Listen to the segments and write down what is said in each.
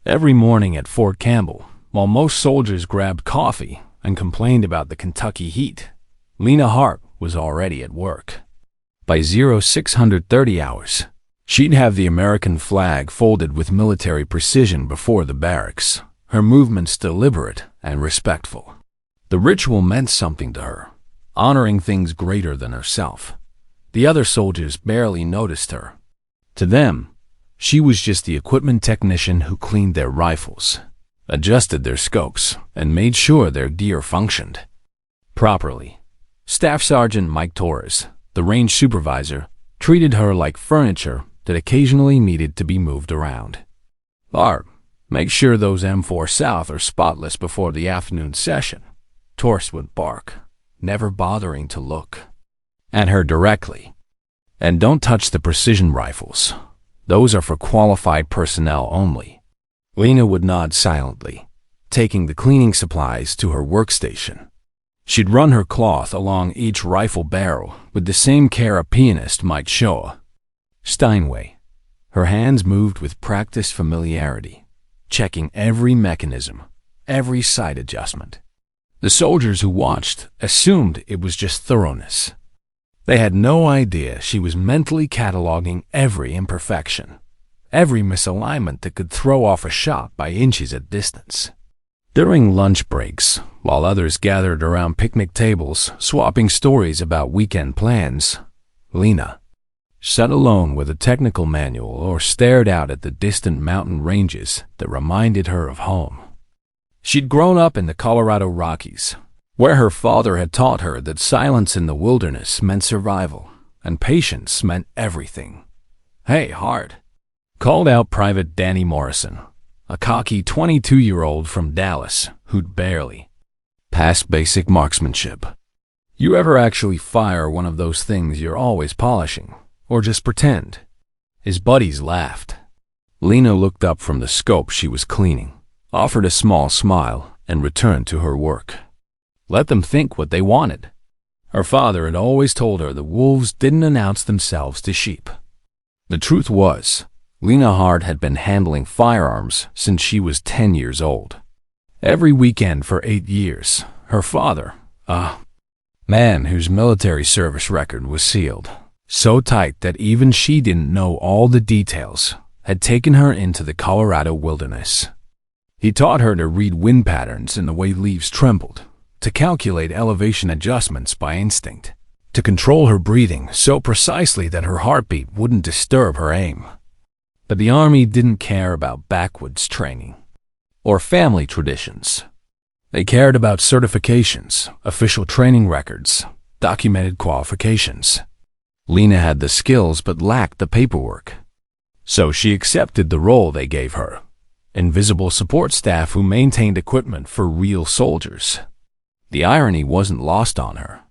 Every morning at Fort Campbell, while most soldiers grabbed coffee and complained about the Kentucky heat, Lena Hart was already at work. By 0630 hours, she'd have the American flag folded with military precision before the barracks, her movements deliberate and respectful. The ritual meant something to her, honoring things greater than herself. The other soldiers barely noticed her. To them, she was just the equipment technician who cleaned their rifles, adjusted their scopes, and made sure their gear functioned properly. Staff Sergeant Mike Torres, the range supervisor, treated her like furniture that occasionally needed to be moved around. "Barb, make sure those M4 South are spotless before the afternoon session," Torres would bark, never bothering to look at her directly. "And don't touch the precision rifles. Those are for qualified personnel only." Lena would nod silently, taking the cleaning supplies to her workstation. She'd run her cloth along each rifle barrel with the same care a pianist might show a Steinway. Her hands moved with practiced familiarity, checking every mechanism, every sight adjustment. The soldiers who watched assumed it was just thoroughness. They had no idea she was mentally cataloging every imperfection, every misalignment that could throw off a shot by inches at distance. During lunch breaks, while others gathered around picnic tables, swapping stories about weekend plans, Lena sat alone with a technical manual or stared out at the distant mountain ranges that reminded her of home. She'd grown up in the Colorado Rockies, where her father had taught her that silence in the wilderness meant survival, and patience meant everything. "Hey, Hart," called out Private Danny Morrison, a cocky 22-year-old from Dallas who'd barely passed basic marksmanship. "You ever actually fire one of those things you're always polishing, or just pretend?" His buddies laughed. Lena looked up from the scope she was cleaning, offered a small smile, and returned to her work. Let them think what they wanted. Her father had always told her the wolves didn't announce themselves to sheep. The truth was, Lena Hart had been handling firearms since she was 10 years old. Every weekend for 8 years, her father, a man whose military service record was sealed so tight that even she didn't know all the details, had taken her into the Colorado wilderness. He taught her to read wind patterns in the way leaves trembled, to calculate elevation adjustments by instinct, to control her breathing so precisely that her heartbeat wouldn't disturb her aim. But the Army didn't care about backwoods training or family traditions. They cared about certifications, official training records, documented qualifications. Lena had the skills but lacked the paperwork. So she accepted the role they gave her, invisible support staff who maintained equipment for real soldiers. The irony wasn't lost on her.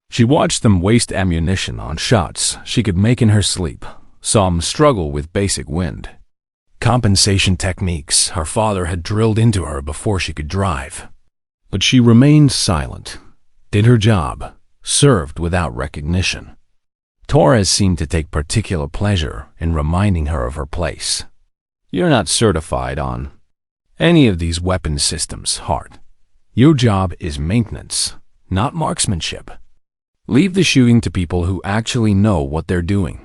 She watched them waste ammunition on shots she could make in her sleep, saw them struggle with basic wind compensation techniques her father had drilled into her before she could drive. But she remained silent, did her job, served without recognition. Torres seemed to take particular pleasure in reminding her of her place. "You're not certified on any of these weapon systems, Hart. Your job is maintenance, not marksmanship. Leave the shooting to people who actually know what they're doing."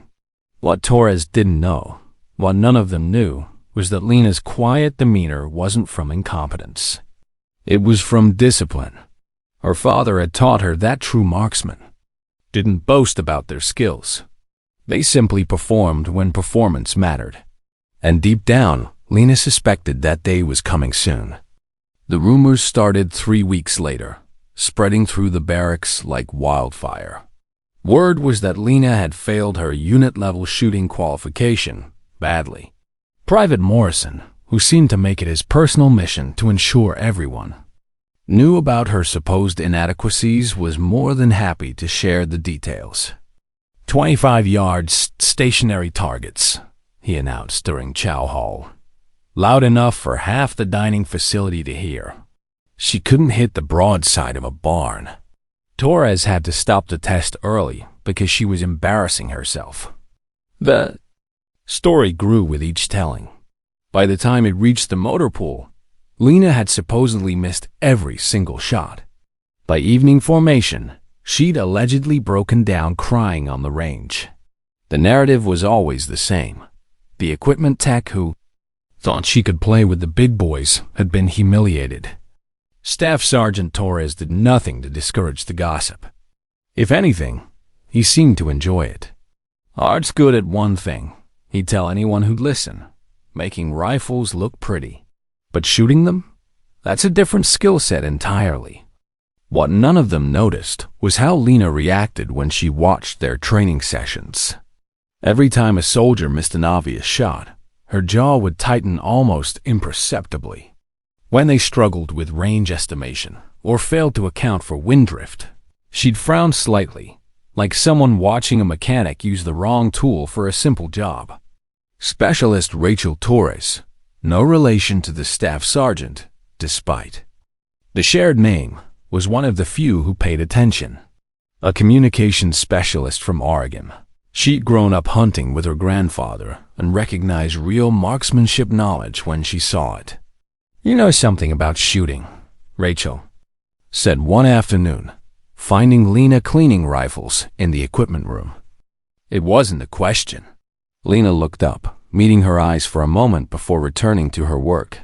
What Torres didn't know, what none of them knew, was that Lena's quiet demeanor wasn't from incompetence. It was from discipline. Her father had taught her that true marksmen didn't boast about their skills. They simply performed when performance mattered. And deep down, Lena suspected that day was coming soon. The rumors started 3 weeks later, spreading through the barracks like wildfire. Word was that Lena had failed her unit-level shooting qualification badly. Private Morrison, who seemed to make it his personal mission to ensure everyone knew about her supposed inadequacies, was more than happy to share the details. 25-yard stationary targets, he announced during chow hall, loud enough for half the dining facility to hear. She couldn't hit the broadside of a barn. Torres had to stop the test early because she was embarrassing herself. The story grew with each telling. By the time it reached the motor pool, Lena had supposedly missed every single shot. By evening formation, she'd allegedly broken down crying on the range. The narrative was always the same. The equipment tech who thought she could play with the big boys had been humiliated. Staff Sergeant Torres did nothing to discourage the gossip. If anything, he seemed to enjoy it. Hart's good at one thing, he'd tell anyone who'd listen: making rifles look pretty. But shooting them? That's a different skill set entirely. What none of them noticed was how Lena reacted when she watched their training sessions. Every time a soldier missed an obvious shot, her jaw would tighten almost imperceptibly. When they struggled with range estimation or failed to account for wind drift, she'd frown slightly, like someone watching a mechanic use the wrong tool for a simple job. Specialist Rachel Torres, no relation to the staff sergeant, despite the shared name, was one of the few who paid attention. A communications specialist from Oregon, she'd grown up hunting with her grandfather and recognized real marksmanship knowledge when she saw it. "You know something about shooting," Rachel said one afternoon, finding Lena cleaning rifles in the equipment room. It wasn't a question. Lena looked up, meeting her eyes for a moment before returning to her work.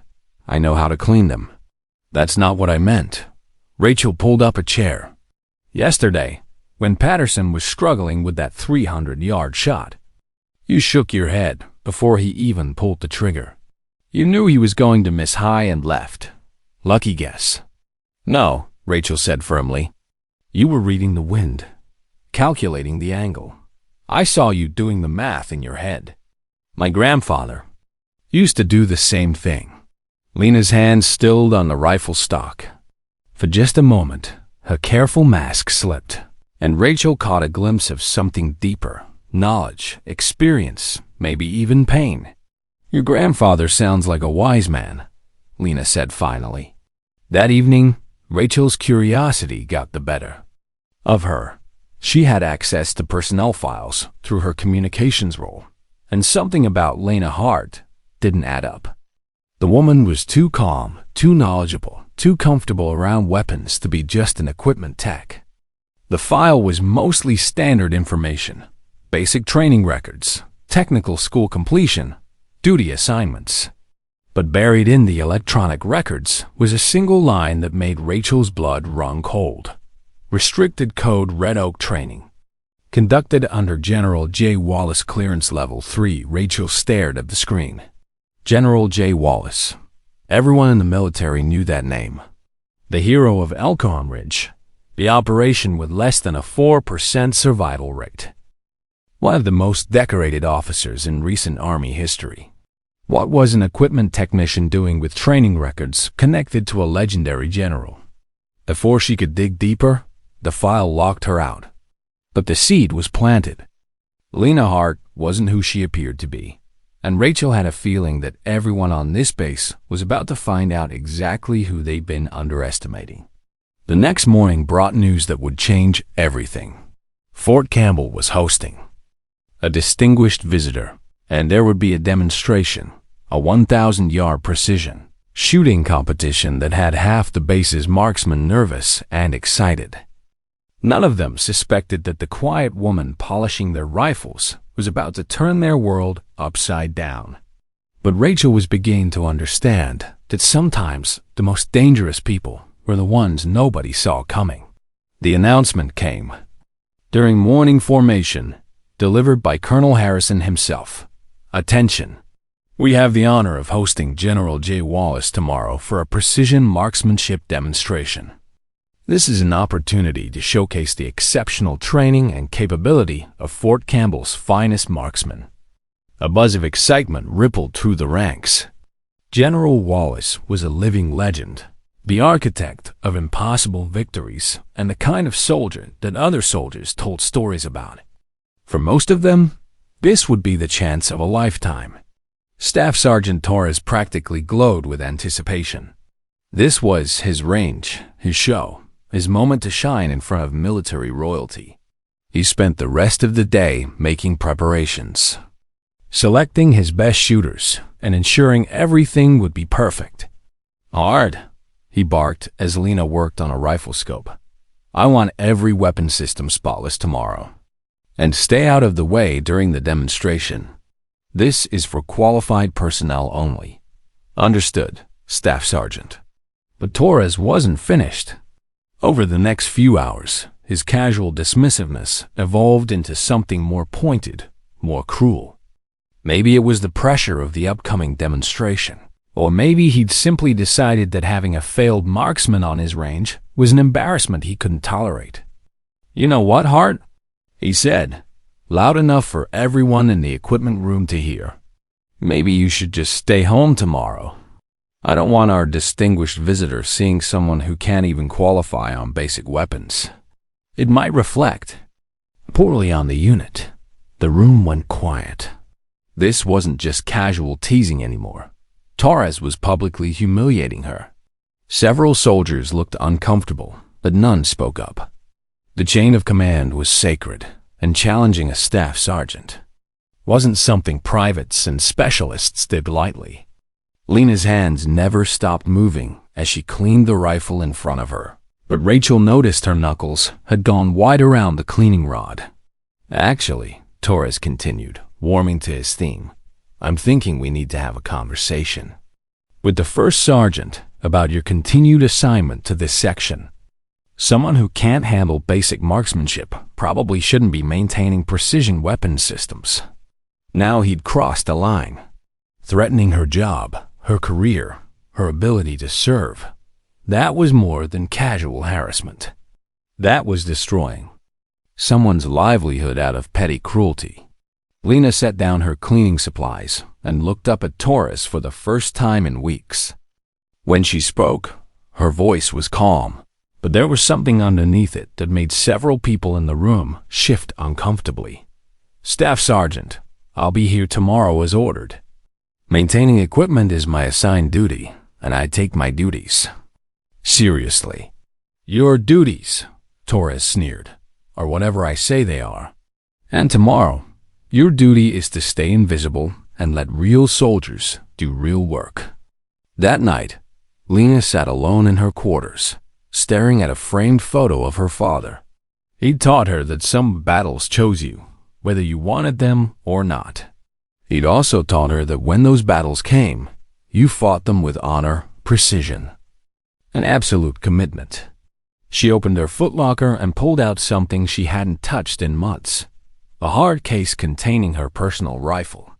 "I know how to clean them." "That's not what I meant." Rachel pulled up a chair. "Yesterday, when Patterson was struggling with that 300-yard shot, you shook your head before he even pulled the trigger. You knew he was going to miss high and left. Lucky guess." "No," Rachel said firmly. "You were reading the wind, calculating the angle. I saw you doing the math in your head. My grandfather used to do the same thing." Lena's hand stilled on the rifle stock. For just a moment, her careful mask slipped, and Rachel caught a glimpse of something deeper: knowledge, experience, maybe even pain. "Your grandfather sounds like a wise man," Lena said finally. That evening, Rachel's curiosity got the better of her. She had access to personnel files through her communications role, and something about Lena Hart didn't add up. The woman was too calm, too knowledgeable, too comfortable around weapons to be just an equipment tech. The file was mostly standard information: basic training records, technical school completion, duty assignments. But buried in the electronic records was a single line that made Rachel's blood run cold: Restricted Code Red Oak Training. Conducted under General J. Wallace Clearance Level 3. Rachel stared at the screen. General J. Wallace. Everyone in the military knew that name. The hero of Elkhorn Ridge. The operation with less than a 4% survival rate. One of the most decorated officers in recent Army history. What was an equipment technician doing with training records connected to a legendary general? Before she could dig deeper, the file locked her out. But the seed was planted. Lena Hart wasn't who she appeared to be, and Rachel had a feeling that everyone on this base was about to find out exactly who they'd been underestimating. The next morning brought news that would change everything. Fort Campbell was hosting a distinguished visitor, and there would be a demonstration, a 1,000-yard precision shooting competition that had half the base's marksmen nervous and excited. None of them suspected that the quiet woman polishing their rifles was about to turn their world upside down. But Rachel was beginning to understand that sometimes the most dangerous people were the ones nobody saw coming. The announcement came during morning formation, delivered by Colonel Harrison himself. "Attention! We have the honor of hosting General J. Wallace tomorrow for a precision marksmanship demonstration. This is an opportunity to showcase the exceptional training and capability of Fort Campbell's finest marksmen." A buzz of excitement rippled through the ranks. General Wallace was a living legend, the architect of impossible victories and the kind of soldier that other soldiers told stories about. For most of them, this would be the chance of a lifetime. Staff Sergeant Torres practically glowed with anticipation. This was his range, his show, his moment to shine in front of military royalty. He spent the rest of the day making preparations. selecting his best shooters and ensuring everything would be perfect. "Hard," he barked as Lena worked on a rifle scope. "I want every weapon system spotless tomorrow. And stay out of the way during the demonstration. This is for qualified personnel only." "Understood, Staff Sergeant." But Torres wasn't finished. Over the next few hours, his casual dismissiveness evolved into something more pointed, more cruel. Maybe it was the pressure of the upcoming demonstration, or maybe he'd simply decided that having a failed marksman on his range was an embarrassment he couldn't tolerate. "You know what, Hart?" he said, loud enough for everyone in the equipment room to hear. "Maybe you should just stay home tomorrow. I don't want our distinguished visitor seeing someone who can't even qualify on basic weapons. It might reflect poorly on the unit." The room went quiet. This wasn't just casual teasing anymore. Torres was publicly humiliating her. Several soldiers looked uncomfortable, but none spoke up. The chain of command was sacred, and challenging a staff sergeant wasn't something privates and specialists did lightly. Lena's hands never stopped moving as she cleaned the rifle in front of her, but Rachel noticed her knuckles had gone wide around the cleaning rod. "Actually," Torres continued, warming to his theme, "I'm thinking we need to have a conversation with the first sergeant about your continued assignment to this section. Someone who can't handle basic marksmanship probably shouldn't be maintaining precision weapon systems." Now he'd crossed a line, threatening her job, her career, her ability to serve. That was more than casual harassment. That was destroying someone's livelihood out of petty cruelty. Lena set down her cleaning supplies and looked up at Torres for the first time in weeks. When she spoke, her voice was calm, but there was something underneath it that made several people in the room shift uncomfortably. "Staff Sergeant, I'll be here tomorrow as ordered. Maintaining equipment is my assigned duty, and I take my duties seriously." "Your duties," Torres sneered, "are whatever I say they are. And tomorrow, your duty is to stay invisible and let real soldiers do real work." That night, Lena sat alone in her quarters, staring at a framed photo of her father. He'd taught her that some battles chose you, whether you wanted them or not. He'd also taught her that when those battles came, you fought them with honor, precision, and absolute commitment. She opened her footlocker and pulled out something she hadn't touched in months, a hard case containing her personal rifle,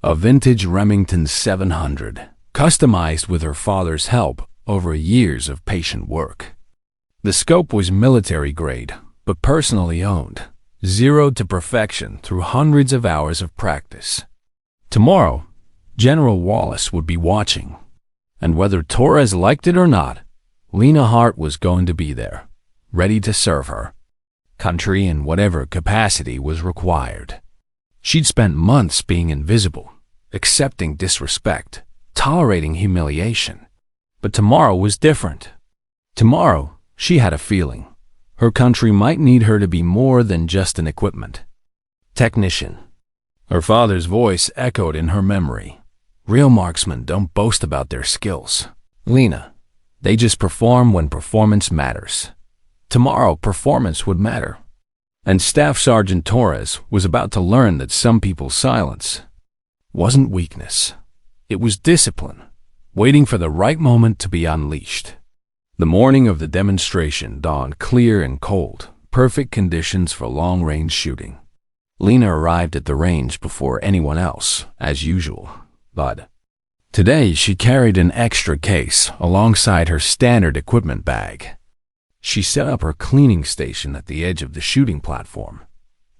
a vintage Remington 700, customized with her father's help over years of patient work. The scope was military grade, but personally owned, zeroed to perfection through hundreds of hours of practice. Tomorrow, General Wallace would be watching, and whether Torres liked it or not, Lena Hart was going to be there, ready to serve her country in whatever capacity was required. She'd spent months being invisible, accepting disrespect, tolerating humiliation. But tomorrow was different. Tomorrow, she had a feeling. Her country might need her to be more than just an equipment technician. Her father's voice echoed in her memory. "Real marksmen don't boast about their skills, Lena. They just perform when performance matters." Tomorrow, performance would matter. And Staff Sergeant Torres was about to learn that some people's silence wasn't weakness. It was discipline, waiting for the right moment to be unleashed. The morning of the demonstration dawned clear and cold, perfect conditions for long-range shooting. Lena arrived at the range before anyone else, as usual, but today she carried an extra case alongside her standard equipment bag. She set up her cleaning station at the edge of the shooting platform,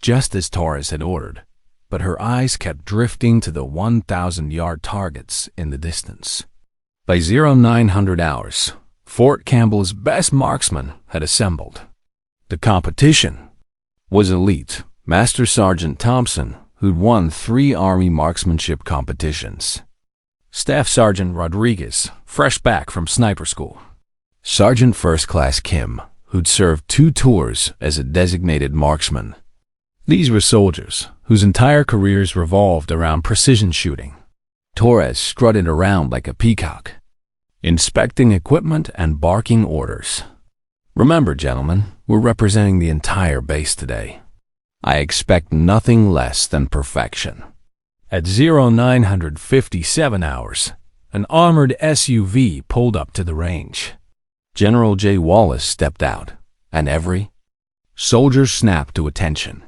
just as Torres had ordered, but her eyes kept drifting to the 1,000-yard targets in the distance. By 0900 hours, Fort Campbell's best marksmen had assembled. The competition was elite. Master Sergeant Thompson, who'd won 3 Army marksmanship competitions. Staff Sergeant Rodriguez, fresh back from sniper school. Sergeant First Class Kim, who'd served 2 tours as a designated marksman. These were soldiers whose entire careers revolved around precision shooting. Torres strutted around like a peacock, inspecting equipment and barking orders. Remember, gentlemen, we're representing the entire base today. I expect nothing less than perfection. At 0957 hours, an armored SUV pulled up to the range. General J. Wallace stepped out, and every soldier snapped to attention.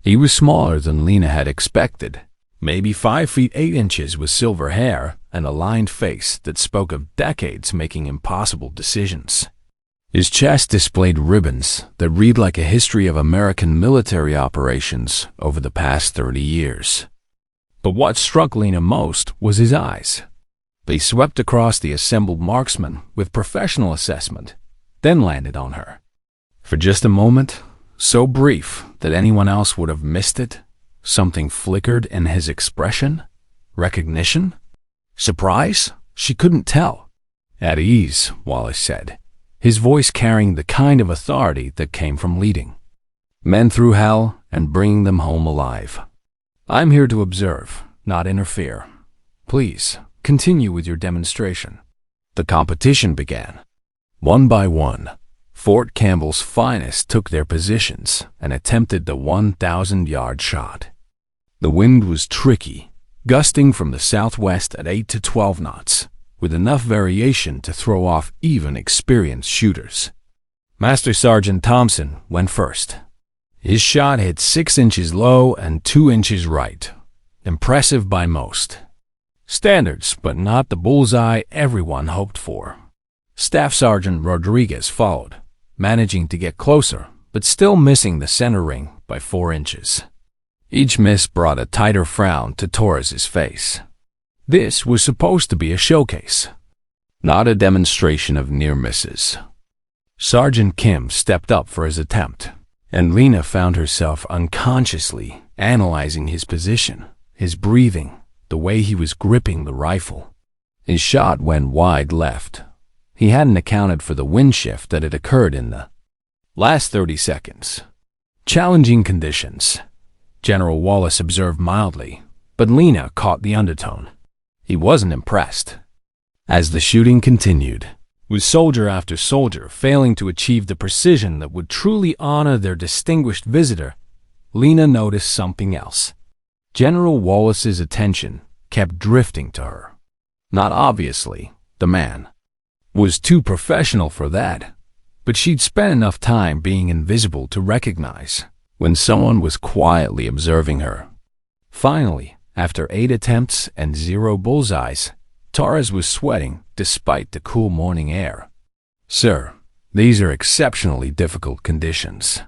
He was smaller than Lena had expected, maybe 5 feet 8 inches with silver hair and a lined face that spoke of decades making impossible decisions. His chest displayed ribbons that read like a history of American military operations over the past 30 years. But what struck Lena most was his eyes. They swept across the assembled marksmen with professional assessment, then landed on her. For just a moment, so brief that anyone else would have missed it, something flickered in his expression. Recognition? Surprise? She couldn't tell. At ease, Wallace said, his voice carrying the kind of authority that came from leading men through hell and bringing them home alive. I'm here to observe, not interfere. Please, continue with your demonstration. The competition began. One by one, Fort Campbell's finest took their positions and attempted the 1,000-yard shot. The wind was tricky, gusting from the southwest at 8 to 12 knots, with enough variation to throw off even experienced shooters. Master Sergeant Thompson went first. His shot hit 6 inches low and 2 inches right. Impressive by most standards, but not the bullseye everyone hoped for. Staff Sergeant Rodriguez followed, managing to get closer, but still missing the center ring by 4 inches. Each miss brought a tighter frown to Torres's face. This was supposed to be a showcase, not a demonstration of near misses. Sergeant Kim stepped up for his attempt, and Lena found herself unconsciously analyzing his position, his breathing, the way he was gripping the rifle. His shot went wide left. He hadn't accounted for the wind shift that had occurred in the last 30 seconds. Challenging conditions, General Wallace observed mildly, but Lena caught the undertone. He wasn't impressed. As the shooting continued, with soldier after soldier failing to achieve the precision that would truly honor their distinguished visitor, Lena noticed something else. General Wallace's attention kept drifting to her. Not obviously, the man was too professional for that, but she'd spent enough time being invisible to recognize when someone was quietly observing her. Finally, after 8 attempts and 0 bullseyes, Torres was sweating despite the cool morning air. Sir, these are exceptionally difficult conditions.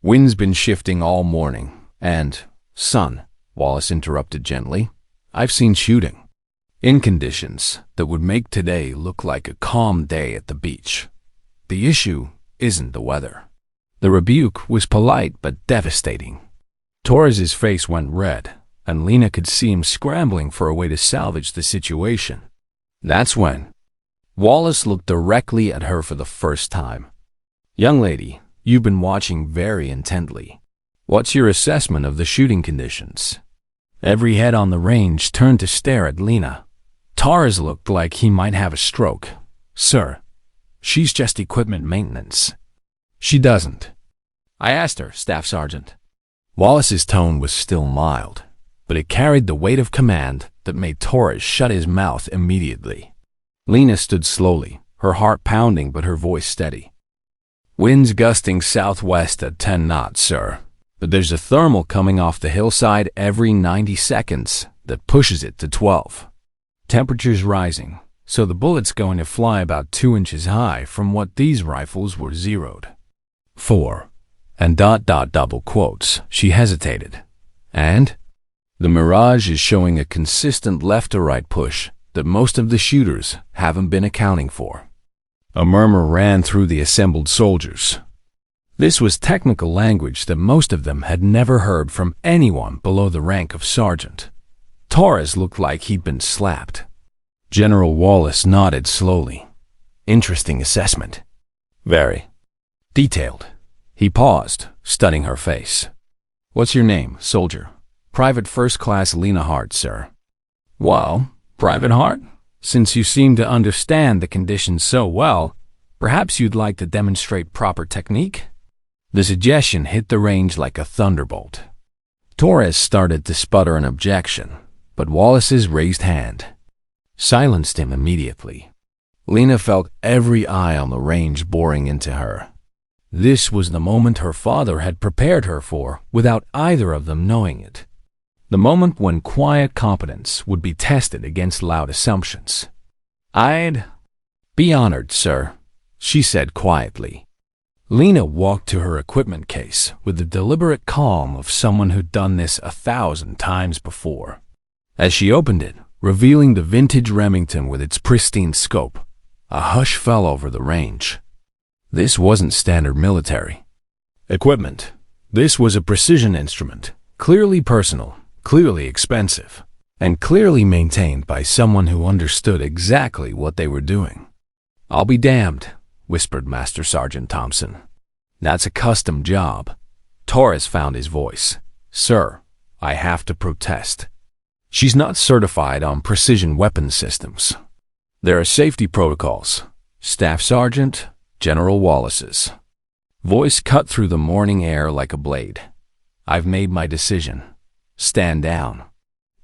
Wind's been shifting all morning, and, son, Wallace interrupted gently, I've seen shooting in conditions that would make today look like a calm day at the beach. The issue isn't the weather. The rebuke was polite but devastating. Torres's face went red, and Lena could see him scrambling for a way to salvage the situation. That's when Wallace looked directly at her for the first time. Young lady, you've been watching very intently. What's your assessment of the shooting conditions? Every head on the range turned to stare at Lena. Torres looked like he might have a stroke. Sir, she's just equipment maintenance. She doesn't. I asked her, Staff Sergeant. Wallace's tone was still mild, but it carried the weight of command that made Torres shut his mouth immediately. Lena stood slowly, her heart pounding but her voice steady. Winds gusting southwest at 10 knots, sir, but there's a thermal coming off the hillside every 90 seconds that pushes it to 12. Temperature's rising, so the bullet's going to fly about 2 inches high from what these rifles were zeroed. 4. And ... double quotes. She hesitated. And? The Mirage is showing a consistent left-to-right push that most of the shooters haven't been accounting for. A murmur ran through the assembled soldiers. This was technical language that most of them had never heard from anyone below the rank of sergeant. Torres looked like he'd been slapped. General Wallace nodded slowly. Interesting assessment. Very detailed. He paused, studying her face. What's your name, soldier? Private First Class Lena Hart, sir. Well, Private Hart, since you seem to understand the conditions so well, perhaps you'd like to demonstrate proper technique? The suggestion hit the range like a thunderbolt. Torres started to sputter an objection, but Wallace's raised hand silenced him immediately. Lena felt every eye on the range boring into her. This was the moment her father had prepared her for without either of them knowing it. The moment when quiet competence would be tested against loud assumptions. "I'd be honored, sir," she said quietly. Lena walked to her equipment case with the deliberate calm of someone who'd done this 1,000 times before. As she opened it, revealing the vintage Remington with its pristine scope, a hush fell over the range. This wasn't standard military equipment. This was a precision instrument, clearly personal, clearly expensive, and clearly maintained by someone who understood exactly what they were doing. "I'll be damned," whispered Master Sergeant Thompson. "That's a custom job." Torres found his voice. "Sir, I have to protest. She's not certified on precision weapons systems. There are safety protocols. Staff Sergeant General Wallace's voice cut through the morning air like a blade. "I've made my decision. Stand down."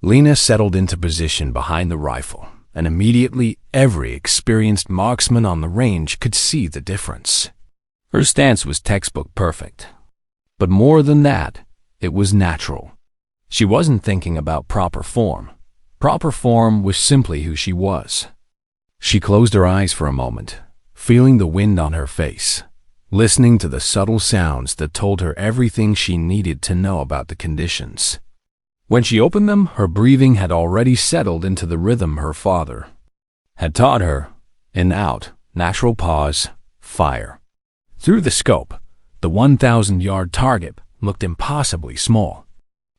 Lena settled into position behind the rifle, and immediately every experienced marksman on the range could see the difference. Her stance was textbook perfect. But more than that, it was natural. She wasn't thinking about proper form. Proper form was simply who she was. She closed her eyes for a moment, feeling the wind on her face, listening to the subtle sounds that told her everything she needed to know about the conditions. When she opened them, her breathing had already settled into the rhythm her father had taught her: in, out, natural pause, fire. Through the scope, the 1,000-yard target looked impossibly small.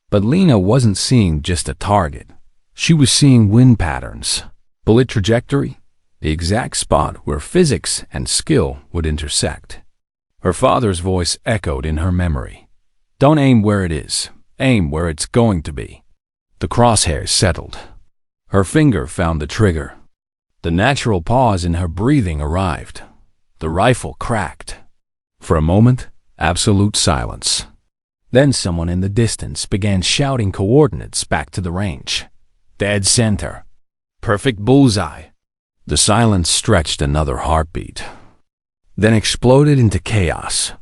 But Lena wasn't seeing just a target. She was seeing wind patterns, bullet trajectory, the exact spot where physics and skill would intersect. Her father's voice echoed in her memory. "Don't aim where it is. Aim where it's going to be." The crosshairs settled. Her finger found the trigger. The natural pause in her breathing arrived. The rifle cracked. For a moment, absolute silence. Then someone in the distance began shouting coordinates back to the range. "Dead center. Perfect bullseye." The silence stretched another heartbeat, then exploded into chaos.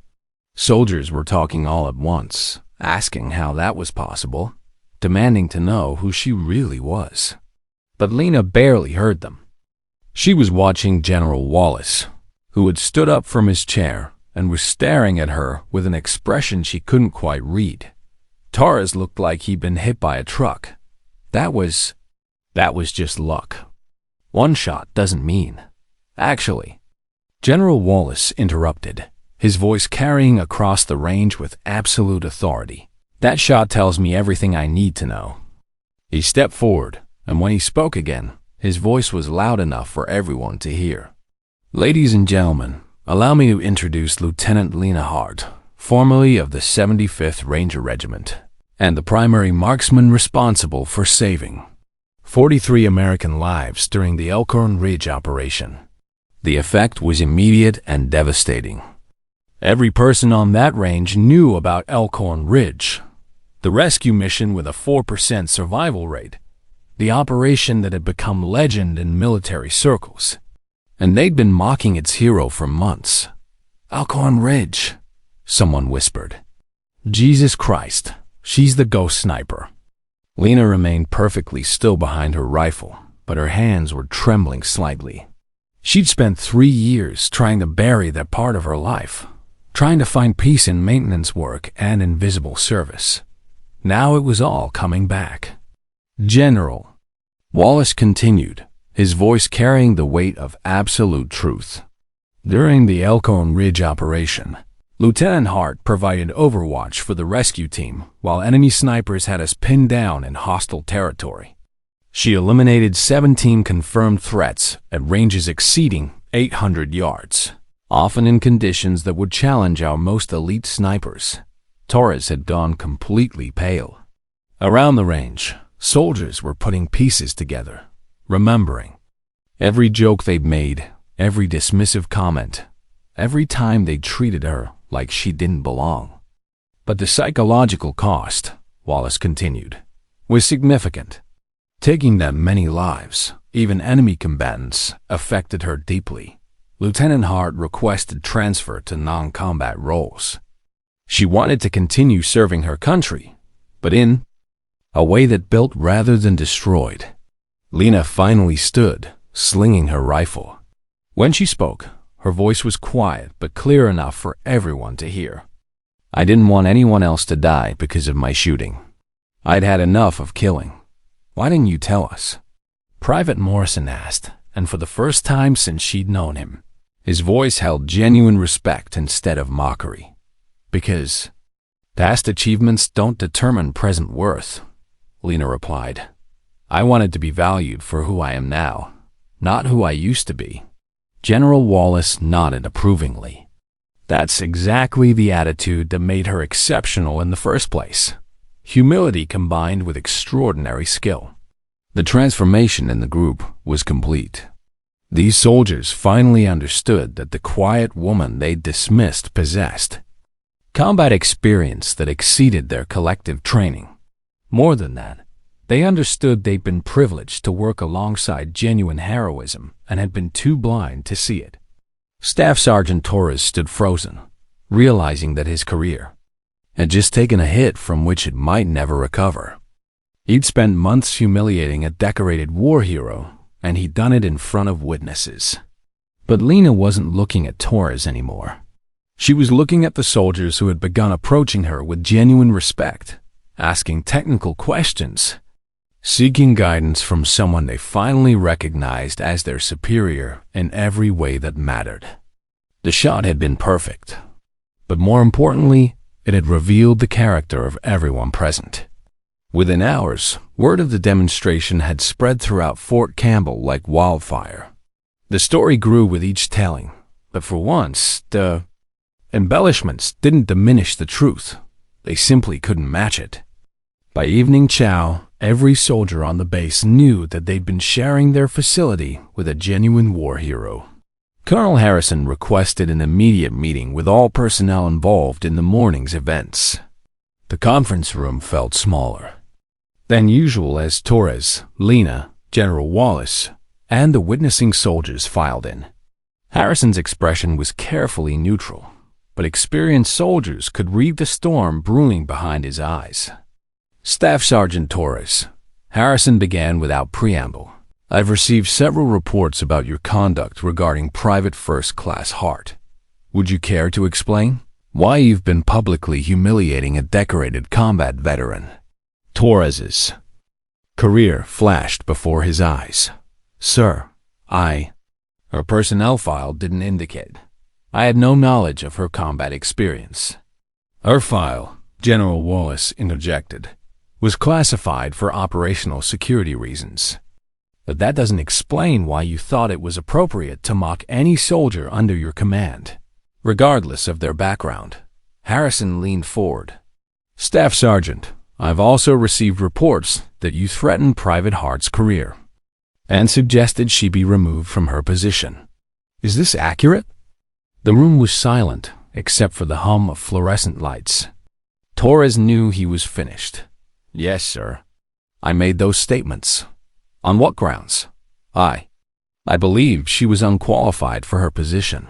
Soldiers were talking all at once, asking how that was possible, demanding to know who she really was. But Lena barely heard them. She was watching General Wallace, who had stood up from his chair and was staring at her with an expression she couldn't quite read. Torres looked like he'd been hit by a truck. That was just luck. One shot doesn't mean. Actually, General Wallace interrupted, his voice carrying across the range with absolute authority. "That shot tells me everything I need to know." He stepped forward, and when he spoke again, his voice was loud enough for everyone to hear. "Ladies and gentlemen, allow me to introduce Lieutenant Lena Hart, formerly of the 75th Ranger Regiment, and the primary marksman responsible for saving 43 American lives during the Elkhorn Ridge operation." The effect was immediate and devastating. Every person on that range knew about Elkhorn Ridge, the rescue mission with a 4% survival rate, the operation that had become legend in military circles. And they'd been mocking its hero for months. "Elkhorn Ridge," someone whispered. "Jesus Christ, she's the ghost sniper." Lena remained perfectly still behind her rifle, but her hands were trembling slightly. She'd spent 3 years trying to bury that part of her life, trying to find peace in maintenance work and invisible service. Now it was all coming back. "General," Wallace continued, his voice carrying the weight of absolute truth. "During the Elkhorn Ridge operation, Lieutenant Hart provided overwatch for the rescue team while enemy snipers had us pinned down in hostile territory. She eliminated 17 confirmed threats at ranges exceeding 800 yards, often in conditions that would challenge our most elite snipers. Torres had gone completely pale. Around the range, soldiers were putting pieces together, remembering every joke they'd made, every dismissive comment, every time they treated her like she didn't belong. But the psychological cost, Wallace continued, was significant. Taking that many lives, even enemy combatants, affected her deeply. Lieutenant Hart requested transfer to non-combat roles. She wanted to continue serving her country, but in a way that built rather than destroyed. Lena finally stood, slinging her rifle. When she spoke, her voice was quiet but clear enough for everyone to hear. I didn't want anyone else to die because of my shooting. I'd had enough of killing. Why didn't you tell us? Private Morrison asked, and for the first time since she'd known him, his voice held genuine respect instead of mockery. Because past achievements don't determine present worth, Lena replied. I wanted to be valued for who I am now, not who I used to be. General Wallace nodded approvingly. That's exactly the attitude that made her exceptional in the first place. Humility combined with extraordinary skill. The transformation in the group was complete. These soldiers finally understood that the quiet woman they dismissed possessed combat experience that exceeded their collective training. More than that, they understood they'd been privileged to work alongside genuine heroism and had been too blind to see it. Staff Sergeant Torres stood frozen, realizing that his career had just taken a hit from which it might never recover. He'd spent months humiliating a decorated war hero, and he'd done it in front of witnesses. But Lena wasn't looking at Torres anymore. She was looking at the soldiers who had begun approaching her with genuine respect, asking technical questions, seeking guidance from someone they finally recognized as their superior in every way that mattered. The shot had been perfect, but more importantly, it had revealed the character of everyone present. Within hours, word of the demonstration had spread throughout Fort Campbell like wildfire. The story grew with each telling, but for once, the embellishments didn't diminish the truth. They simply couldn't match it. By evening chow, every soldier on the base knew that they'd been sharing their facility with a genuine war hero. Colonel Harrison requested an immediate meeting with all personnel involved in the morning's events. The conference room felt smaller than usual as Torres, Lena, General Wallace, and the witnessing soldiers filed in. Harrison's expression was carefully neutral, but experienced soldiers could read the storm brewing behind his eyes. Staff Sergeant Torres, Harrison began without preamble. I've received several reports about your conduct regarding Private First Class Hart. Would you care to explain why you've been publicly humiliating a decorated combat veteran? Torres's career flashed before his eyes. Sir, her personnel file didn't indicate. I had no knowledge of her combat experience. Her file, General Wallace interjected, was classified for operational security reasons. But that doesn't explain why you thought it was appropriate to mock any soldier under your command, regardless of their background. Harrison leaned forward. Staff Sergeant, I've also received reports that you threatened Private Hart's career and suggested she be removed from her position. Is this accurate? The room was silent, except for the hum of fluorescent lights. Torres knew he was finished. Yes, sir. I made those statements. On what grounds? I believed she was unqualified for her position.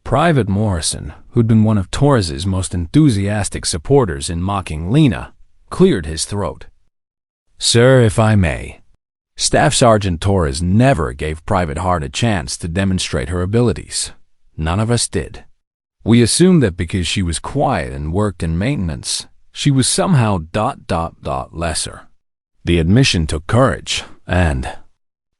Private Morrison, who'd been one of Torres's most enthusiastic supporters in mocking Lena, cleared his throat. Sir, if I may, Staff Sergeant Torres never gave Private Hart a chance to demonstrate her abilities. None of us did. We assumed that because she was quiet and worked in maintenance, she was somehow ... lesser. The admission took courage, and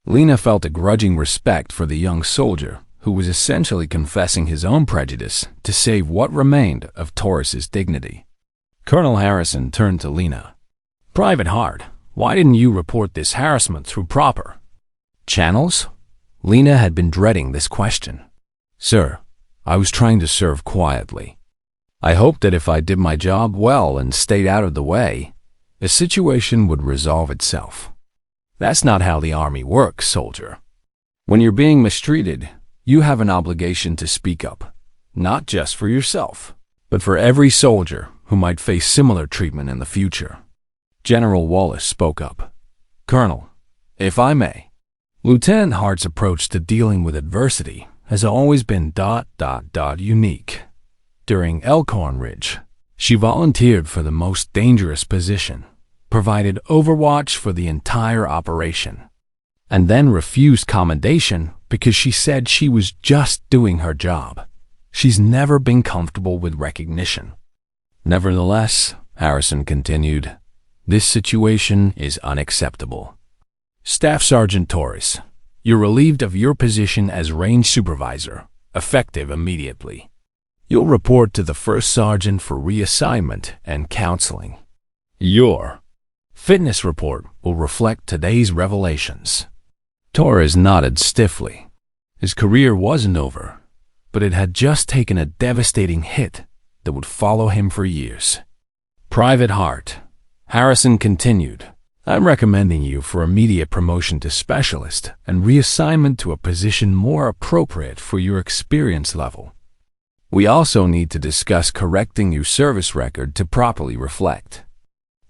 Lena felt a grudging respect for the young soldier who was essentially confessing his own prejudice to save what remained of Torres's dignity. Colonel Harrison turned to Lena. Private Hart, why didn't you report this harassment through proper channels? Lena had been dreading this question. Sir, I was trying to serve quietly. I hoped that if I did my job well and stayed out of the way, the situation would resolve itself. That's not how the Army works, soldier. When you're being mistreated, you have an obligation to speak up, not just for yourself, but for every soldier who might face similar treatment in the future. General Wallace spoke up. Colonel, if I may, Lieutenant Hart's approach to dealing with adversity has always been ... unique. During Elkhorn Ridge, she volunteered for the most dangerous position, provided overwatch for the entire operation, and then refused commendation because she said she was just doing her job. She's never been comfortable with recognition. Nevertheless, Harrison continued, this situation is unacceptable. Staff Sergeant Torres, you're relieved of your position as range supervisor, effective immediately. You'll report to the first sergeant for reassignment and counseling. Your fitness report will reflect today's revelations. Torres nodded stiffly. His career wasn't over, but it had just taken a devastating hit that would follow him for years. Private Hart, Harrison continued, I'm recommending you for immediate promotion to specialist and reassignment to a position more appropriate for your experience level. We also need to discuss correcting your service record to properly reflect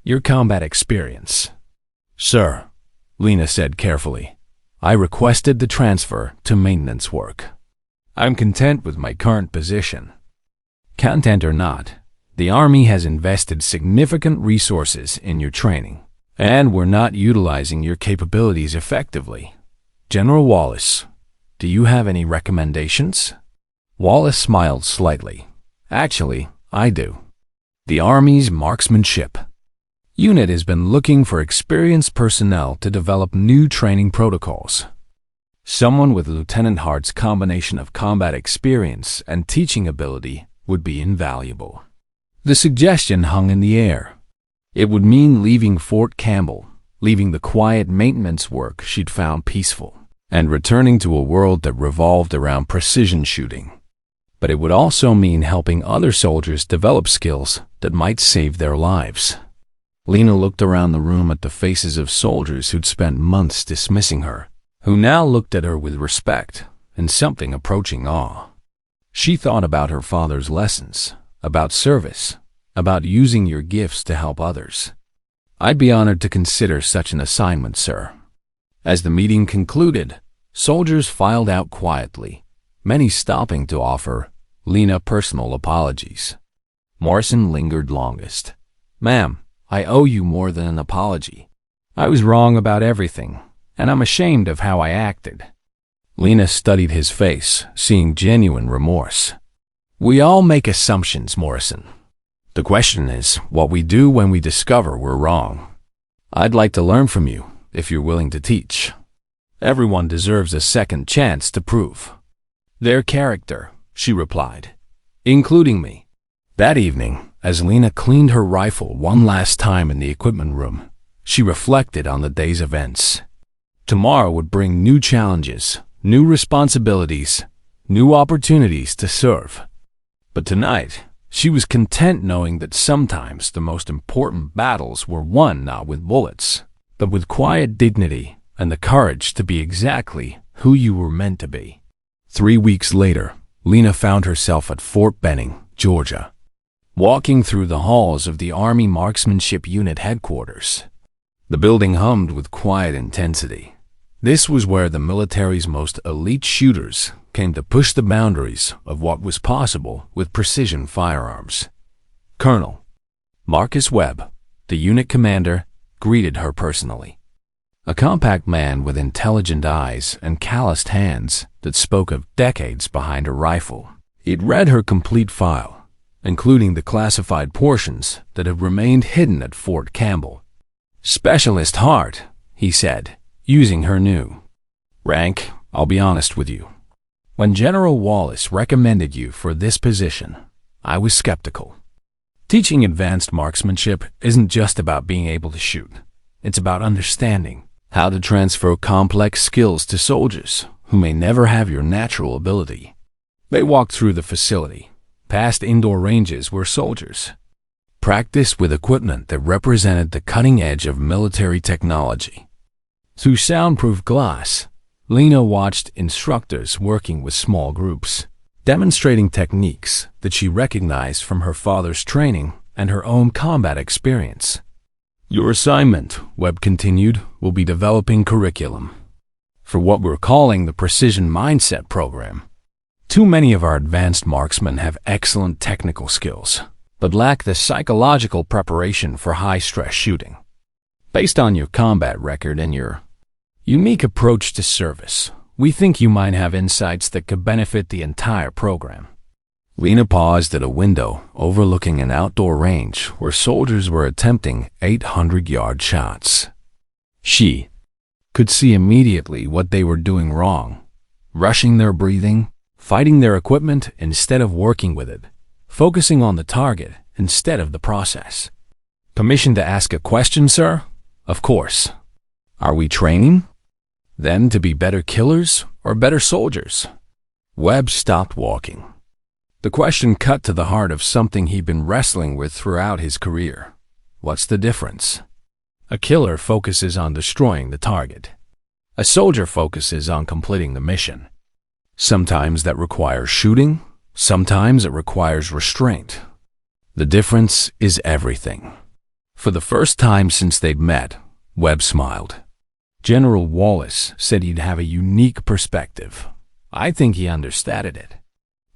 your combat experience. Sir, Lena said carefully, I requested the transfer to maintenance work. I'm content with my current position. Content or not, the Army has invested significant resources in your training, and we're not utilizing your capabilities effectively. General Wallace, do you have any recommendations? Wallace smiled slightly. Actually, I do. The Army's marksmanship unit has been looking for experienced personnel to develop new training protocols. Someone with Lieutenant Hart's combination of combat experience and teaching ability would be invaluable. The suggestion hung in the air. It would mean leaving Fort Campbell, leaving the quiet maintenance work she'd found peaceful, and returning to a world that revolved around precision shooting. But it would also mean helping other soldiers develop skills that might save their lives. Lena looked around the room at the faces of soldiers who'd spent months dismissing her, who now looked at her with respect and something approaching awe. She thought about her father's lessons, about service, about using your gifts to help others. I'd be honored to consider such an assignment, sir. As the meeting concluded, soldiers filed out quietly, many stopping to offer Lena personal apologies. Morrison lingered longest. Ma'am, I owe you more than an apology. I was wrong about everything, and I'm ashamed of how I acted. Lena studied his face, seeing genuine remorse. We all make assumptions, Morrison. The question is what we do when we discover we're wrong. I'd like to learn from you, if you're willing to teach. Everyone deserves a second chance to prove their character, she replied, including me. That evening, as Lena cleaned her rifle one last time in the equipment room, she reflected on the day's events. Tomorrow would bring new challenges, new responsibilities, new opportunities to serve. But tonight, she was content knowing that sometimes the most important battles were won not with bullets, but with quiet dignity and the courage to be exactly who you were meant to be. 3 weeks later, Lena found herself at Fort Benning, Georgia, walking through the halls of the Army Marksmanship Unit headquarters. The building hummed with quiet intensity. This was where the military's most elite shooters came to push the boundaries of what was possible with precision firearms. Colonel Marcus Webb, the unit commander, greeted her personally. A compact man with intelligent eyes and calloused hands that spoke of decades behind a rifle. He'd read her complete file, including the classified portions that had remained hidden at Fort Campbell. Specialist Hart, he said, using her new rank. I'll be honest with you. When General Wallace recommended you for this position, I was skeptical. Teaching advanced marksmanship isn't just about being able to shoot. It's about understanding how to transfer complex skills to soldiers who may never have your natural ability. They walked through the facility, past indoor ranges where soldiers practiced with equipment that represented the cutting edge of military technology. Through soundproof glass, Lena watched instructors working with small groups, demonstrating techniques that she recognized from her father's training and her own combat experience. Your assignment, Webb continued, will be developing curriculum for what we're calling the Precision Mindset program. Too many of our advanced marksmen have excellent technical skills, but lack the psychological preparation for high-stress shooting. Based on your combat record and your unique approach to service, we think you might have insights that could benefit the entire program. Lena paused at a window overlooking an outdoor range where soldiers were attempting 800-yard shots. She could see immediately what they were doing wrong, rushing their breathing, fighting their equipment instead of working with it, focusing on the target instead of the process. Permission to ask a question, sir? Of course. Are we training them to be better killers or better soldiers? Webb stopped walking. The question cut to the heart of something he'd been wrestling with throughout his career. What's the difference? A killer focuses on destroying the target. A soldier focuses on completing the mission. Sometimes that requires shooting, sometimes it requires restraint. The difference is everything. For the first time since they'd met, Webb smiled. General Wallace said he'd have a unique perspective. I think he understated it.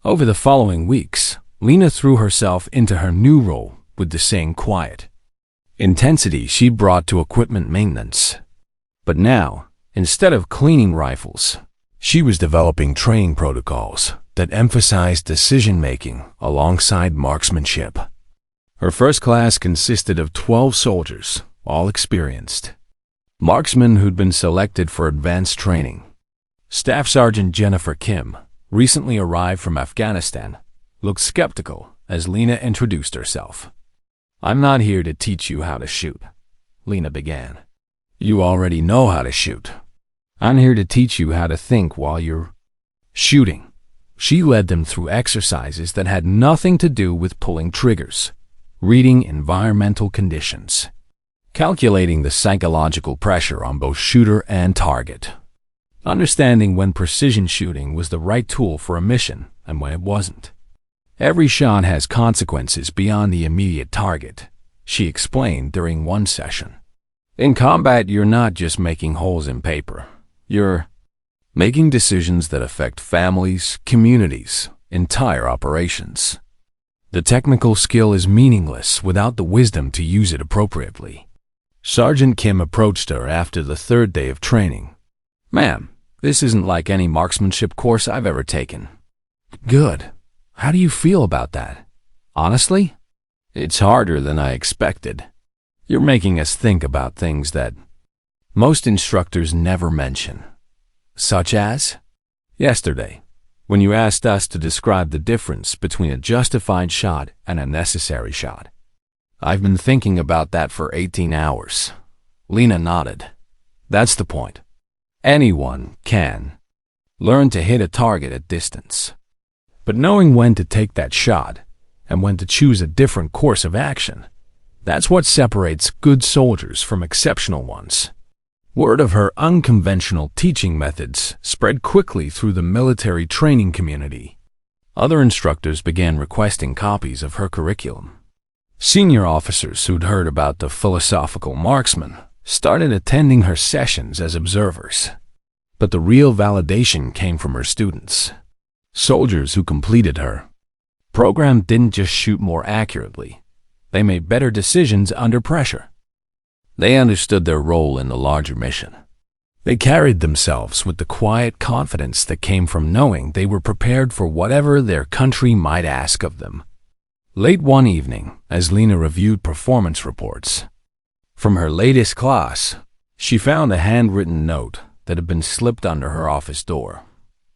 Over the following weeks, Lena threw herself into her new role with the same quiet intensity she brought to equipment maintenance. But now, instead of cleaning rifles, she was developing training protocols that emphasized decision-making alongside marksmanship. Her first class consisted of 12 soldiers, all experienced marksmen who'd been selected for advanced training. Staff Sergeant Jennifer Kim, recently arrived from Afghanistan, looked skeptical as Lena introduced herself. I'm not here to teach you how to shoot, Lena began. You already know how to shoot. I'm here to teach you how to think while you're shooting. She led them through exercises that had nothing to do with pulling triggers, reading environmental conditions, calculating the psychological pressure on both shooter and target, understanding when precision shooting was the right tool for a mission and when it wasn't. Every shot has consequences beyond the immediate target, she explained during one session. In combat, you're not just making holes in paper. You're making decisions that affect families, communities, entire operations. The technical skill is meaningless without the wisdom to use it appropriately. Sergeant Kim approached her after the third day of training. Ma'am, this isn't like any marksmanship course I've ever taken. Good. How do you feel about that? Honestly? It's harder than I expected. You're making us think about things that most instructors never mention. Such as? Yesterday, when you asked us to describe the difference between a justified shot and a necessary shot. I've been thinking about that for 18 hours. Lena nodded. That's the point. Anyone can learn to hit a target at distance. But knowing when to take that shot and when to choose a different course of action, that's what separates good soldiers from exceptional ones. Word of her unconventional teaching methods spread quickly through the military training community. Other instructors began requesting copies of her curriculum. Senior officers who'd heard about the philosophical marksman started attending her sessions as observers. But the real validation came from her students. Soldiers who completed her program didn't just shoot more accurately. They made better decisions under pressure. They understood their role in the larger mission. They carried themselves with the quiet confidence that came from knowing they were prepared for whatever their country might ask of them. Late one evening, as Lena reviewed performance reports from her latest class, she found a handwritten note that had been slipped under her office door.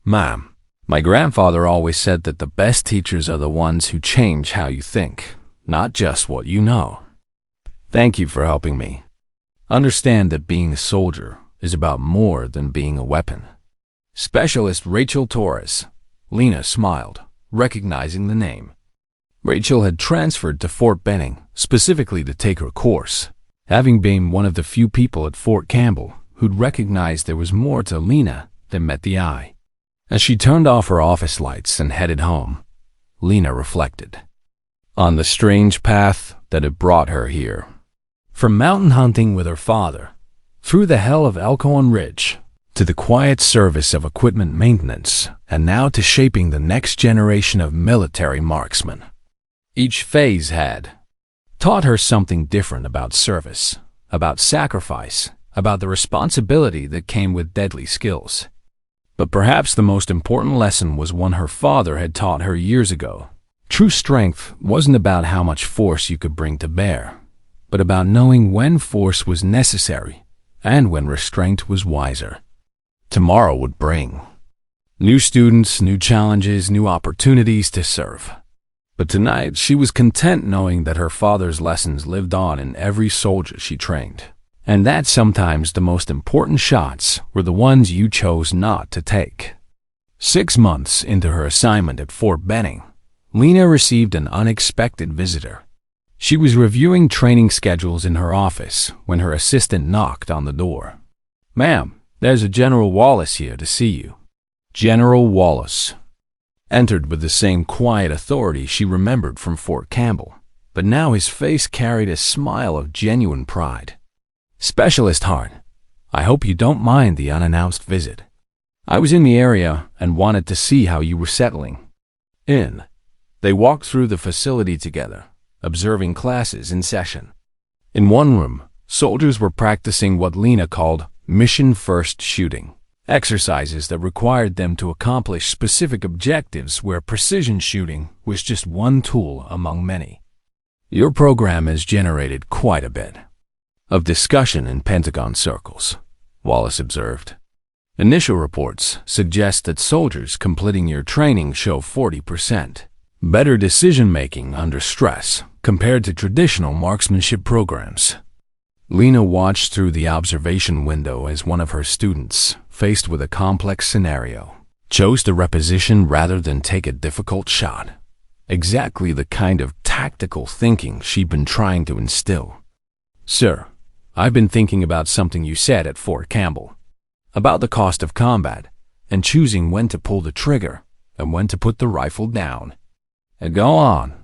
Ma'am, my grandfather always said that the best teachers are the ones who change how you think, not just what you know. Thank you for helping me. Understand that being a soldier is about more than being a weapon. Specialist Rachel Torres. Lena smiled, recognizing the name. Rachel had transferred to Fort Benning specifically to take her course, having been one of the few people at Fort Campbell who'd recognized there was more to Lena than met the eye. As she turned off her office lights and headed home, Lena reflected on the strange path that had brought her here. From mountain hunting with her father, through the hell of Elkhorn Ridge, to the quiet service of equipment maintenance, and now to shaping the next generation of military marksmen. Each phase had taught her something different about service, about sacrifice, about the responsibility that came with deadly skills. But perhaps the most important lesson was one her father had taught her years ago. True strength wasn't about how much force you could bring to bear, but about knowing when force was necessary and when restraint was wiser. Tomorrow would bring new students, new challenges, new opportunities to serve. But tonight she was content knowing that her father's lessons lived on in every soldier she trained, and that sometimes the most important shots were the ones you chose not to take. 6 months into her assignment at Fort Benning, Lena received an unexpected visitor. She was reviewing training schedules in her office when her assistant knocked on the door. "Ma'am, there's a General Wallace here to see you." General Wallace entered with the same quiet authority she remembered from Fort Campbell, but now his face carried a smile of genuine pride. "Specialist Hart, I hope you don't mind the unannounced visit. I was in the area and wanted to see how you were settling in." They walked through the facility together, observing classes in session. In one room, soldiers were practicing what Lena called mission-first shooting, exercises that required them to accomplish specific objectives where precision shooting was just one tool among many. "Your program has generated quite a bit of discussion in Pentagon circles," Wallace observed. "Initial reports suggest that soldiers completing your training show 40% better decision-making under stress compared to traditional marksmanship programs." Lena watched through the observation window as one of her students, faced with a complex scenario, chose to reposition rather than take a difficult shot. Exactly the kind of tactical thinking she'd been trying to instill. "Sir, I've been thinking about something you said at Fort Campbell, about the cost of combat and choosing when to pull the trigger and when to put the rifle down. And go on.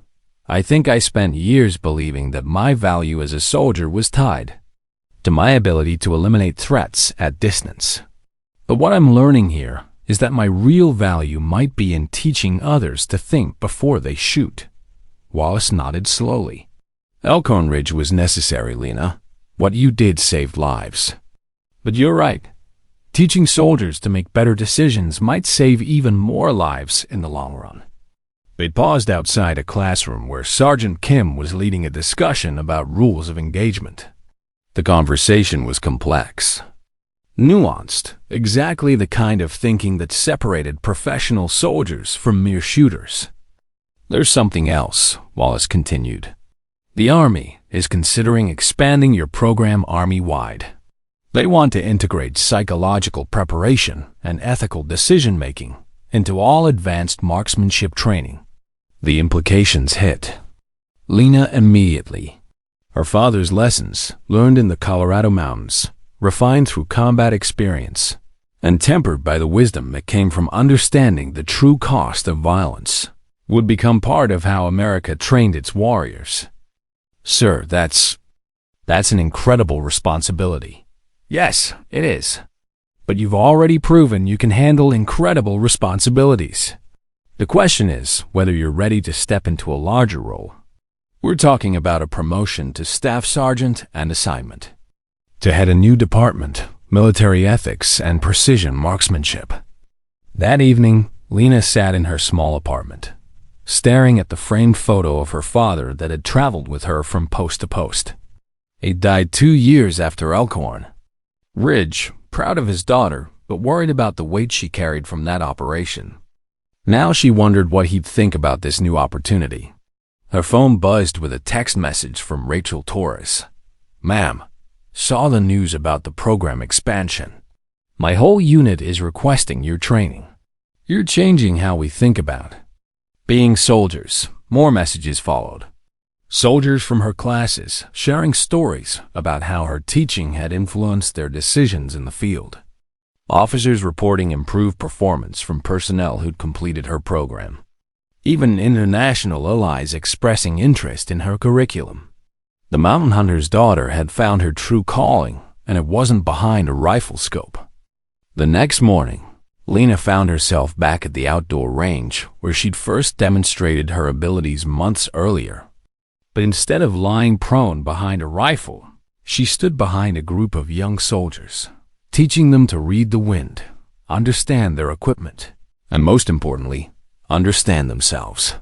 I think I spent years believing that my value as a soldier was tied to my ability to eliminate threats at distance. But what I'm learning here is that my real value might be in teaching others to think before they shoot." Wallace nodded slowly. "Elkhorn Ridge was necessary, Lena. What you did saved lives. But you're right. Teaching soldiers to make better decisions might save even more lives in the long run." They paused outside a classroom where Sergeant Kim was leading a discussion about rules of engagement. The conversation was complex, nuanced, exactly the kind of thinking that separated professional soldiers from mere shooters. "There's something else," Wallace continued. "The Army is considering expanding your program Army-wide. They want to integrate psychological preparation and ethical decision-making into all advanced marksmanship training." The implications hit Lena immediately. Her father's lessons, learned in the Colorado mountains, refined through combat experience, and tempered by the wisdom that came from understanding the true cost of violence, would become part of how America trained its warriors. "Sir, that's an incredible responsibility." "Yes, it is. But you've already proven you can handle incredible responsibilities. The question is whether you're ready to step into a larger role. We're talking about a promotion to staff sergeant and assignment, to head a new department, military ethics and precision marksmanship." That evening, Lena sat in her small apartment, staring at the framed photo of her father that had traveled with her from post to post. He died 2 years after Elkhorn Ridge, proud of his daughter, but worried about the weight she carried from that operation. Now she wondered what he'd think about this new opportunity. Her phone buzzed with a text message from Rachel Torres. "Ma'am, saw the news about the program expansion. My whole unit is requesting your training. You're changing how we think about being soldiers, More messages followed. Soldiers from her classes sharing stories about how her teaching had influenced their decisions in the field. Officers reporting improved performance from personnel who'd completed her program. Even international allies expressing interest in her curriculum. The mountain hunter's daughter had found her true calling, and it wasn't behind a rifle scope. The next morning, Lena found herself back at the outdoor range where she'd first demonstrated her abilities months earlier. But instead of lying prone behind a rifle, she stood behind a group of young soldiers, teaching them to read the wind, understand their equipment, and most importantly, understand themselves.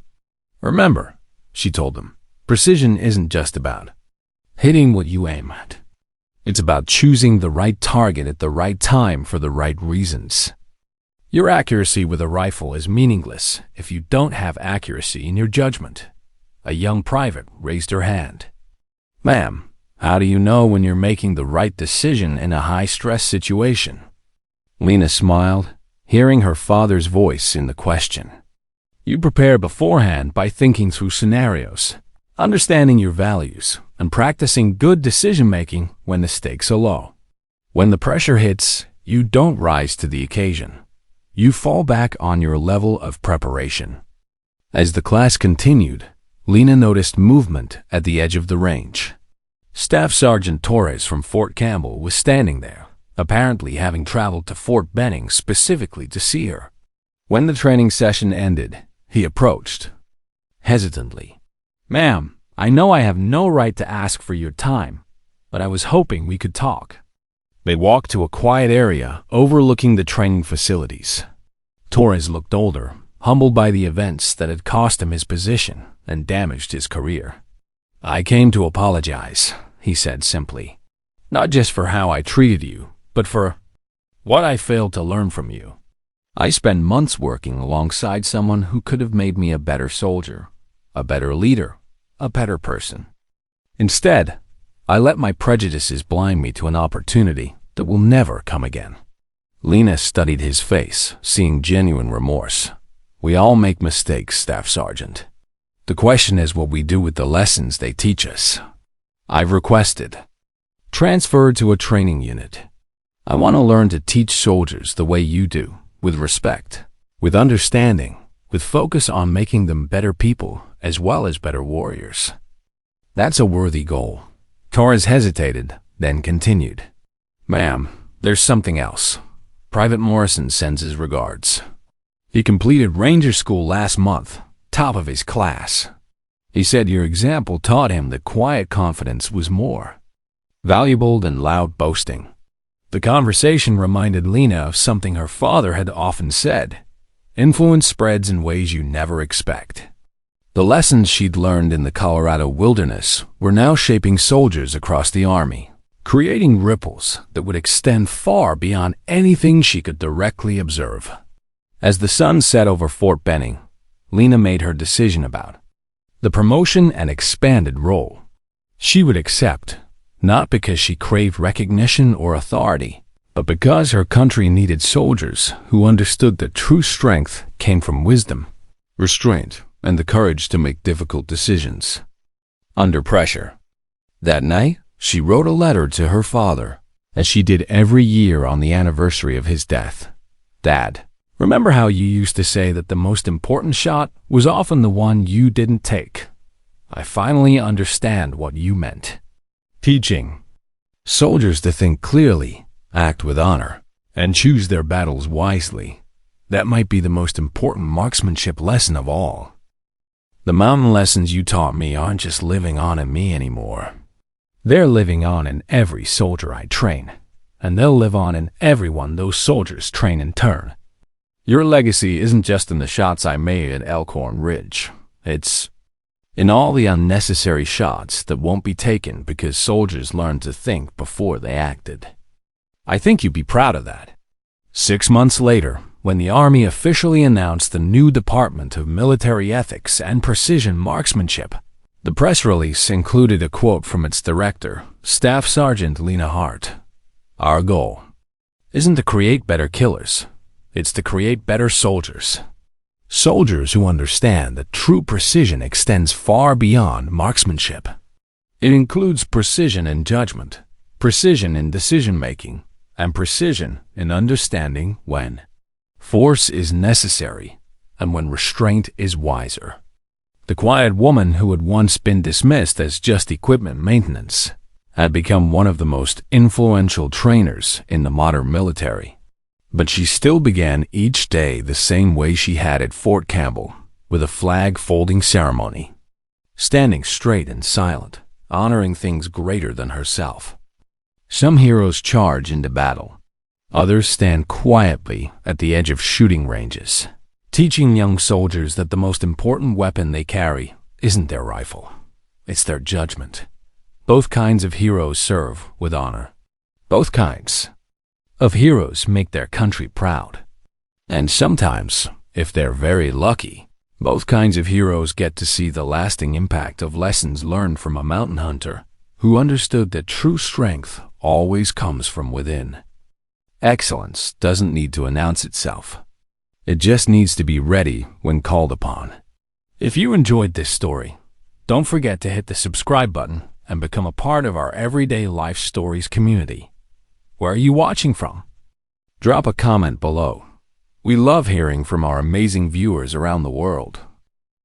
Remember, she told them, precision isn't just about hitting what you aim at. It's about choosing the right target at the right time for the right reasons. Your accuracy with a rifle is meaningless if you don't have accuracy in your judgment. A young private raised her hand. Ma'am, how do you know when you're making the right decision in a high-stress situation? Lena smiled, hearing her father's voice in the question. You prepare beforehand by thinking through scenarios, understanding your values, and practicing good decision-making when the stakes are low. When the pressure hits, you don't rise to the occasion. You fall back on your level of preparation. As the class continued, Lena noticed movement at the edge of the range. Staff Sergeant Torres from Fort Campbell was standing there, apparently having traveled to Fort Benning specifically to see her. When the training session ended, he approached, hesitantly. Ma'am, I know I have no right to ask for your time, but I was hoping we could talk. They walked to a quiet area overlooking the training facilities. Torres looked older, humbled by the events that had cost him his position and damaged his career. I came to apologize, he said simply. Not just for how I treated you, but for what I failed to learn from you. I spent months working alongside someone who could have made me a better soldier, a better leader, a better person. Instead, I let my prejudices blind me to an opportunity that will never come again. Lena studied his face, seeing genuine remorse. We all make mistakes, Staff Sergeant. The question is what we do with the lessons they teach us. I've requested. Transfer to a training unit. I want to learn to teach soldiers the way you do, with respect, with understanding, with focus on making them better people as well as better warriors. That's a worthy goal. Torres hesitated, then continued. Ma'am, there's something else. Private Morrison sends his regards. He completed Ranger School last month, top of his class. He said your example taught him that quiet confidence was more valuable than loud boasting. The conversation reminded Lena of something her father had often said. Influence spreads in ways you never expect. The lessons she'd learned in the Colorado wilderness were now shaping soldiers across the Army, creating ripples that would extend far beyond anything she could directly observe. As the sun set over Fort Benning, Lena made her decision about the promotion and expanded role she would accept, not because she craved recognition or authority, but because her country needed soldiers who understood that true strength came from wisdom, restraint, and the courage to make difficult decisions under pressure. That night, she wrote a letter to her father, as she did every year on the anniversary of his death. Dad, remember how you used to say that the most important shot was often the one you didn't take? I finally understand what you meant. Teaching soldiers to think clearly, act with honor, and choose their battles wisely. That might be the most important marksmanship lesson of all. The mountain lessons you taught me aren't just living on in me anymore. They're living on in every soldier I train, and they'll live on in everyone those soldiers train in turn. Your legacy isn't just in the shots I made at Elkhorn Ridge. It's in all the unnecessary shots that won't be taken because soldiers learned to think before they acted. I think you'd be proud of that. 6 months later, when the Army officially announced the new Department of Military Ethics and Precision Marksmanship, the press release included a quote from its director, Staff Sergeant Lena Hart. Our goal isn't to create better killers. It's to create better soldiers. Soldiers who understand that true precision extends far beyond marksmanship. It includes precision in judgment, precision in decision-making, and precision in understanding when force is necessary and when restraint is wiser. The quiet woman who had once been dismissed as just equipment maintenance had become one of the most influential trainers in the modern military. But she still began each day the same way she had at Fort Campbell, with a flag-folding ceremony, standing straight and silent, honoring things greater than herself. Some heroes charge into battle. Others stand quietly at the edge of shooting ranges, teaching young soldiers that the most important weapon they carry isn't their rifle, it's their judgment. Both kinds of heroes serve with honor. Both kinds of heroes make their country proud. And sometimes, if they're very lucky, both kinds of heroes get to see the lasting impact of lessons learned from a mountain hunter who understood that true strength always comes from within. Excellence doesn't need to announce itself. It just needs to be ready when called upon. If you enjoyed this story, don't forget to hit the subscribe button and become a part of our Everyday Life Stories community. Where are you watching from? Drop a comment below. We love hearing from our amazing viewers around the world.